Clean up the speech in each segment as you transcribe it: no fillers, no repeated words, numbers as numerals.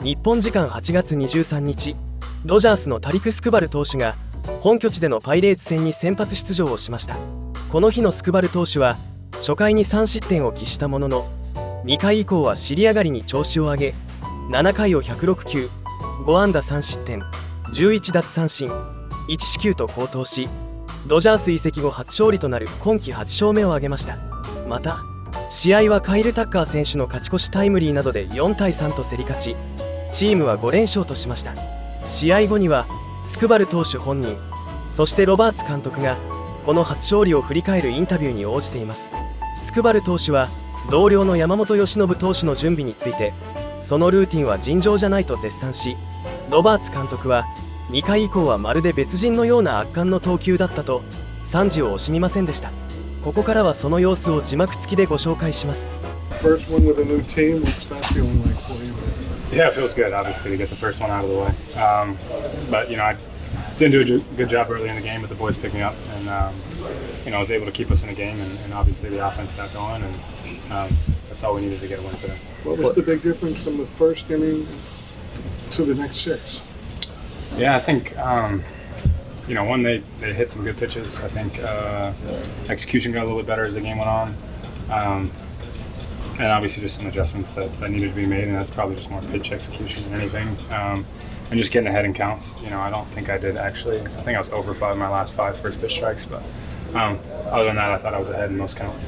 日本時間8月23日、ドジャースのタリク・スクバル投手が本拠地でのパイレーツ戦に先発出場をしました。この日のスクバル投手は初回に3失点を喫したものの、2回以降は尻上がりに調子を上げ、7回を106球、5安打3失点、11奪三振、1四球と好投し、ドジャース移籍後初勝利となる今季8勝目を挙げました。また試合はカイル・タッカー選手の勝ち越しタイムリーなどで4対3と競り勝ち、チームは5連勝としました。試合後にはスクバル投手本人、そしてロバーツ監督がこの初勝利を振り返るインタビューに応じています。スクバル投手は同僚の山本由伸投手の準備について、そのルーティンは尋常じゃないと絶賛し、ロバーツ監督は2回以降はまるで別人のような圧巻の投球だったと賛辞を惜しみませんでした。ここからはその様子を字幕付きでご紹介します。First one with a new team, what's that feeling like for you? Yeah, it feels good, obviously, to get the first one out of the way. But, I didn't do a good job early in the game with the boys picking up. And, I was able to keep us in the game, and obviously the offense got going. And that's all we needed to get a win today. What was the big difference from the first inning to the next six? Yeah, I think, one, they hit some good pitches. I think execution got a little bit better as the game went on. And obviously just some adjustments that needed to be made, and that's probably just more pitch execution than anything. And just getting ahead in counts. I don't think I did actually. I think I was over 5 my last 5 first pitch strikes, but other than that, I thought I was ahead in most counts.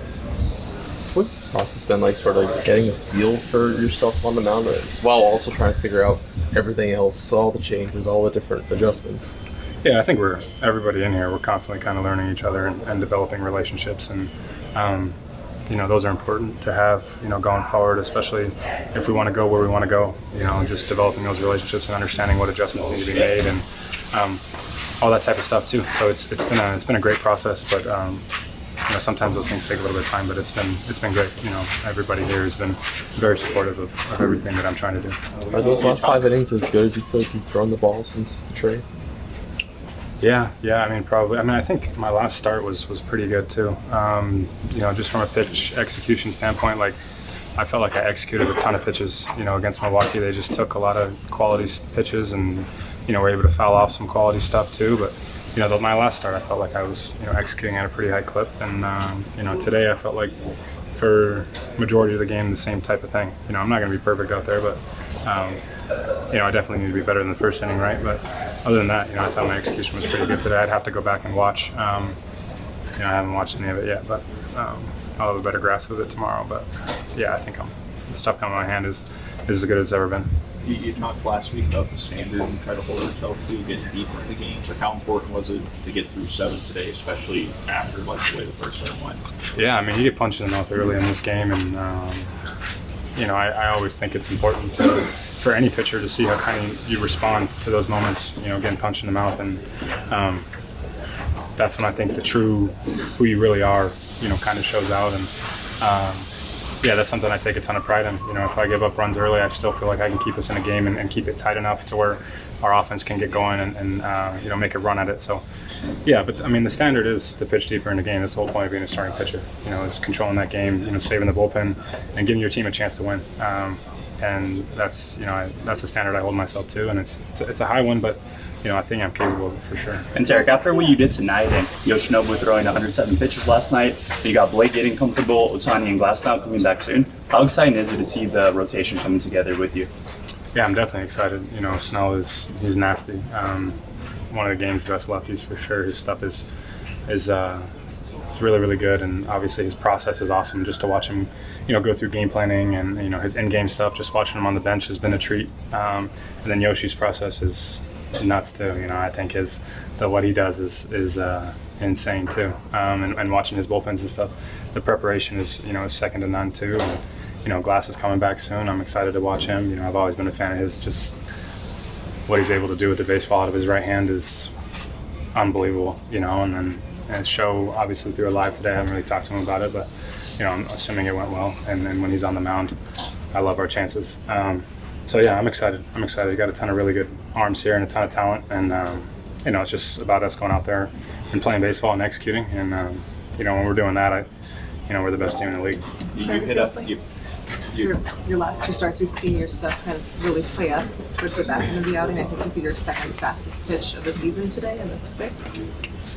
What's the process been like, sort of getting a feel for yourself on the mound while also trying to figure out everything else, all the changes, all the different adjustments? Yeah, I think everybody in here, we're constantly kind of learning each other and developing relationships, and those are important to have, going forward, especially if we want to go where we want to go, just developing those relationships and understanding what adjustments need to be made, and all that type of stuff too. So it's been a great process, but sometimes those things take a little bit of time, but it's been great. Everybody here has been very supportive of everything that I'm trying to do. Are those last 5 innings as good as you feel like you've thrown the ball since the trade? Yeah. Probably. I think my last start was pretty good too. Just from a pitch execution standpoint, like I felt like I executed a ton of pitches. Against Milwaukee, they just took a lot of quality pitches and were able to foul off some quality stuff too. But my last start, I felt like I was executing at a pretty high clip, and today I felt like for majority of the game the same type of thing. I'm not going to be perfect out there, but I definitely need to be better than the first inning, right? But other than that, I thought my execution was pretty good today. I'd have to go back and watch. I haven't watched any of it yet, but I'll have a better grasp of it tomorrow. But yeah, I think the stuff coming in my hand is as good as it's ever been. You talked last week about the standard and try to hold yourself to get deeper in the games. Like, how important was it to get through 7 today, especially after the way the first set went? Yeah, you get punched in the mouth early in this game, and I always think it's important for any pitcher to see how kind of you respond to those moments. Getting punched in the mouth, and that's when I think the true who you really are, kind of shows out. And that's something I take a ton of pride in. If I give up runs early, I still feel like I can keep us in a game and keep it tight enough to where our offense can get going and make a run at it. So, yeah, but the standard is to pitch deeper in the game. That's the whole point of being a starting pitcher. Is controlling that game, saving the bullpen, and giving your team a chance to win. And that's that's the standard I hold myself to, and it's a high one, but I think I'm capable of it for sure. And Derek, after what you did tonight, and Yoshinobu throwing 107 pitches last night, you got Blake getting comfortable, Ohtani and Glasnow coming back soon. How exciting is it to see the rotation coming together with you? Yeah, I'm definitely excited. Snell he's nasty. One of the game's best lefties for sure. His stuff is really, really good, and obviously his process is awesome. Just to watch him, go through game planning and his in-game stuff. Just watching him on the bench has been a treat. And then Yoshi's process is nuts too. I think what he does is insane too. And watching his bullpens and stuff, the preparation is second to none too. And, Glass is coming back soon. I'm excited to watch him. I've always been a fan of his. Just what he's able to do with the baseball out of his right hand is unbelievable. And show obviously through a live today. I haven't really talked to him about it, but I'm assuming it went well. And then when he's on the mound, I love our chances. So yeah, I'm excited. We got a ton of really good arms here and a ton of talent, and it's just about us going out there and playing baseball and executing. And when we're doing that, we're the best team in the league. your last two starts, we've seen your stuff kind of really play up towards the back end of the outing. I think you threw your second fastest pitch of the season today in the sixth.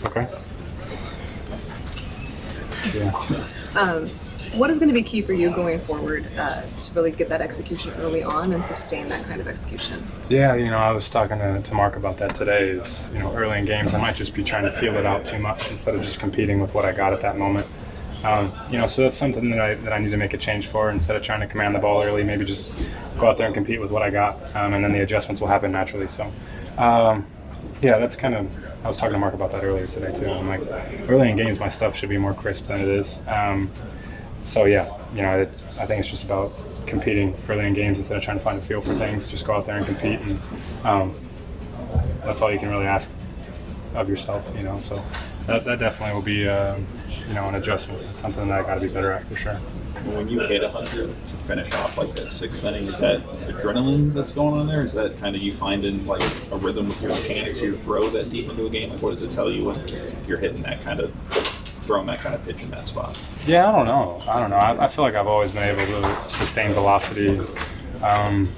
Okay. Yeah. What is going to be key for you going forward to really get that execution early on and sustain that kind of execution? Yeah, I was talking to Mark about that today. Is early in games, I might just be trying to feel it out too much instead of just competing with what I got at that moment. So that's something that I need to make a change for. Instead of trying to command the ball early, maybe just go out there and compete with what I got, and then the adjustments will happen naturally. So, that's kind of. I was talking to Mark about that earlier today too. I'm like, early in games, my stuff should be more crisp than it is. I think it's just about competing early in games instead of trying to find a feel for things. Just go out there and compete, and that's all you can really ask of yourself. So that definitely will be an adjustment. It's something that I got to be better at for sure. When you hit 100 to finish off like that sixth inning, is that adrenaline that's going on there? Is that kind of you finding like a rhythm with your mechanics, your throw that deep into a game? Like what does it tell you when you're hitting that kind of throwing that kind of pitch in that spot? Yeah, I don't know. I feel like I've always been able to sustain velocity, from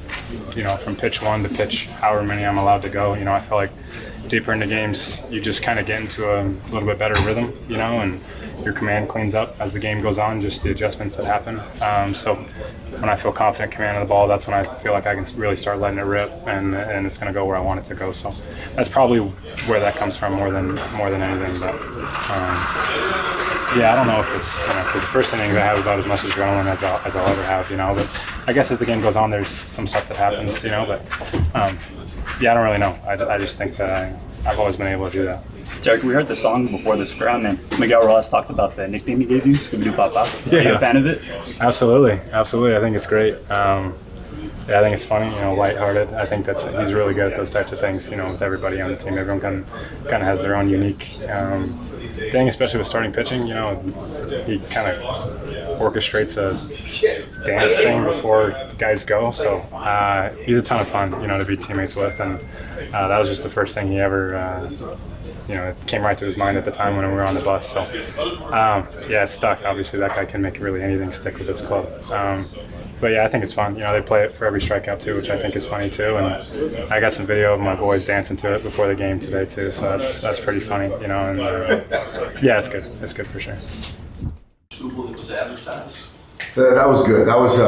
pitch one to pitch however many I'm allowed to go. I feel like deeper into games, you just kind of get into a little bit better rhythm, and your command cleans up as the game goes on, just the adjustments that happen. So when I feel confident commanding the ball, that's when I feel like I can really start letting it rip, and it's going to go where I want it to go. So that's probably where that comes from more than anything. But I don't know if it's because the first inning I have about as much adrenaline as I'll ever have. But I guess as the game goes on, there's some stuff that happens. But I don't really know. I just think that I've always been able to do that. Derek, we heard the song before the scrum, and Miguel Rojas talked about the nickname he gave you, Scooby-Doo Papa. Are you a fan of it? Absolutely. I think it's great. I think it's funny, lighthearted. I think he's really good at those types of things, with everybody on the team. Everyone kind of has their own unique thing, especially with starting pitching. He kind of orchestrates a dance thing before the guys go. So he's a ton of fun, to be teammates with. And that was just the first thing he ever, it came right to his mind at the time when we were on the bus. So, it stuck. Obviously, that guy can make really anything stick with his club. I think it's fun. They play it for every strikeout too, which I think is funny too. And I got some video of my boys dancing to it before the game today too. So that's pretty funny, And it's good. It's good for sure. That was good. That was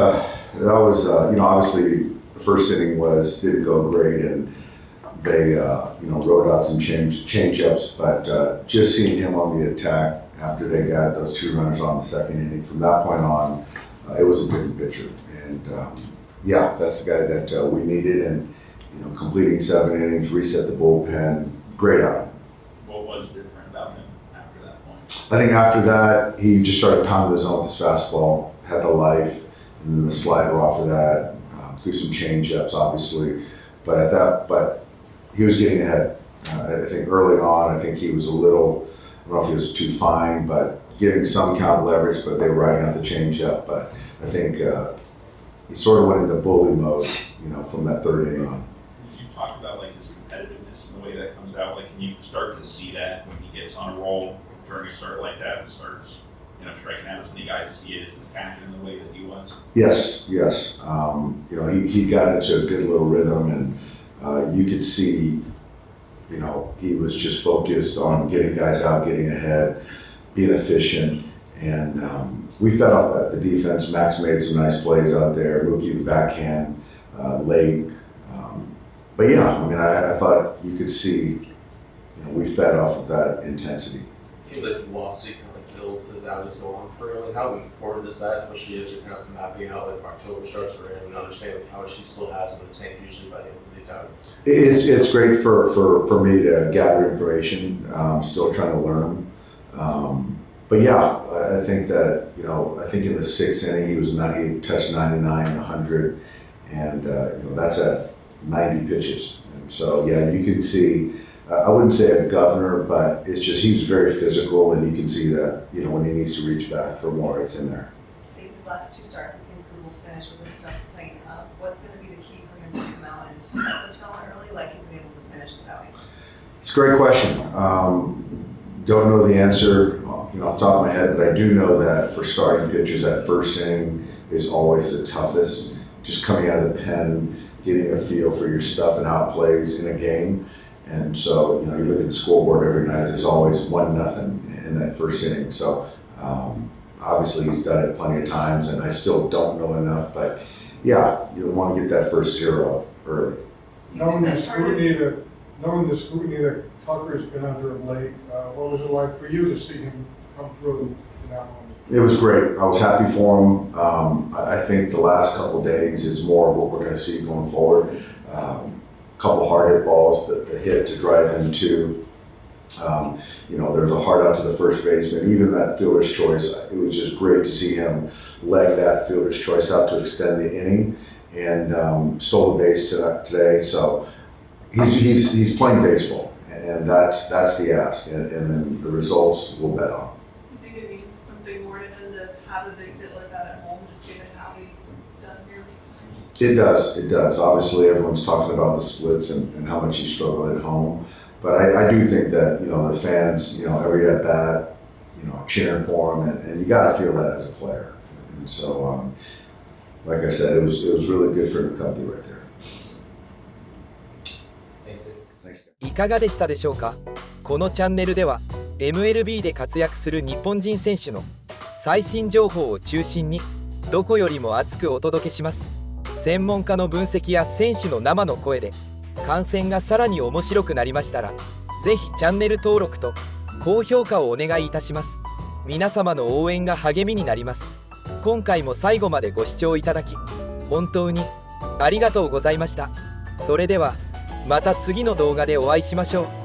obviously the first inning didn't go great, and they wrote out some change-ups, but just seeing him on the attack after they got those two runners on the second inning, from that point on, it was a different pitcher. And that's the guy that we needed, and completing 7 innings, reset the bullpen, great outing. What was different about him after that point? I think after that, he just started pounding the zone with his fastball, had the life, and then the slider off of that, threw some change-ups, obviously, but he was getting ahead. I think early on, I think he was a little, I don't know if he was too fine, but getting some count leverage, but they were riding out the change-up. But I think he sort of went into bully mode, from that third inning on. You talked about like his competitiveness and the way that comes out. Like, can you start to see that when he gets on a roll during a start like that and starts, striking out as many guys as he is and attacking in the way that he was? Yes. He got into a good little rhythm, and you could see, he was just focused on getting guys out, getting ahead, being efficient, and we fed off that. The defense, Max made some nice plays out there, rookie the backhand, late. I thought you could see, we fed off of that intensity. It seems like the lawsuit kind of builds as out as go on for like how important is that, especially as you're kind of mapping out like October starts for him and understanding how much he still has in the tank usually by the end of these outings. It's great for me to gather information. Still trying to learn them. I think that I think in the 6th inning he touched 99, 100, and that's at 90 pitches. And so you can see. I wouldn't say a governor, but it's just he's very physical, and you can see that when he needs to reach back for more, it's in there. These last 2 starts, we've seen Scoobel finish with his stuff playing up. What's going to be the key for him to come out and set the tone early, like he's been able to finish with outings? It's a great question. Don't know the answer off the top of my head, but I do know that for starting pitchers, that first inning, is always the toughest. Just coming out of the pen, getting a feel for your stuff and how it plays in a game. And so, you look at the scoreboard every night, there's always 1-0 in that first inning. So, obviously he's done it plenty of times, and I still don't know enough, but yeah, you want to get that first 0 early. Knowing the scrutiny that Tucker's been under of late, what was it like for you to see him come through in that moment? It was great. I was happy for him. I think the last couple of days is more of what we're going to see going forward. Couple hard hit balls, the hit to drive him to. There's a hard out to the first baseman. Even that fielder's choice, it was just great to see him leg that fielder's choice out to extend the inning, and stole the base today. So he's playing baseball, and that's the ask, and then the results we'll bet on. Do you think it means something more to him to have a big hit like that at home, just given how he's done here recently? It does. Obviously, everyone's talking about the splits and how much he struggled at home. But I do think that, the fans, every at bat, cheering for him, and you got to feel that as a player. And so, like I said, it was really good for him to come through right there. Thanks. いかがでしたでしょうか。このチャンネルでは MLB で活躍する日本人選手の最新情報を中心にどこよりも熱くお届けします。専門家の分析や選手の生の声で観戦がさらに面白くなりましたら、ぜひチャンネル登録と高評価をお願いいたします。皆様の応援が励みになります。今回も最後までご視聴いただき本当にありがとうございました。それではまた次の動画でお会いしましょう。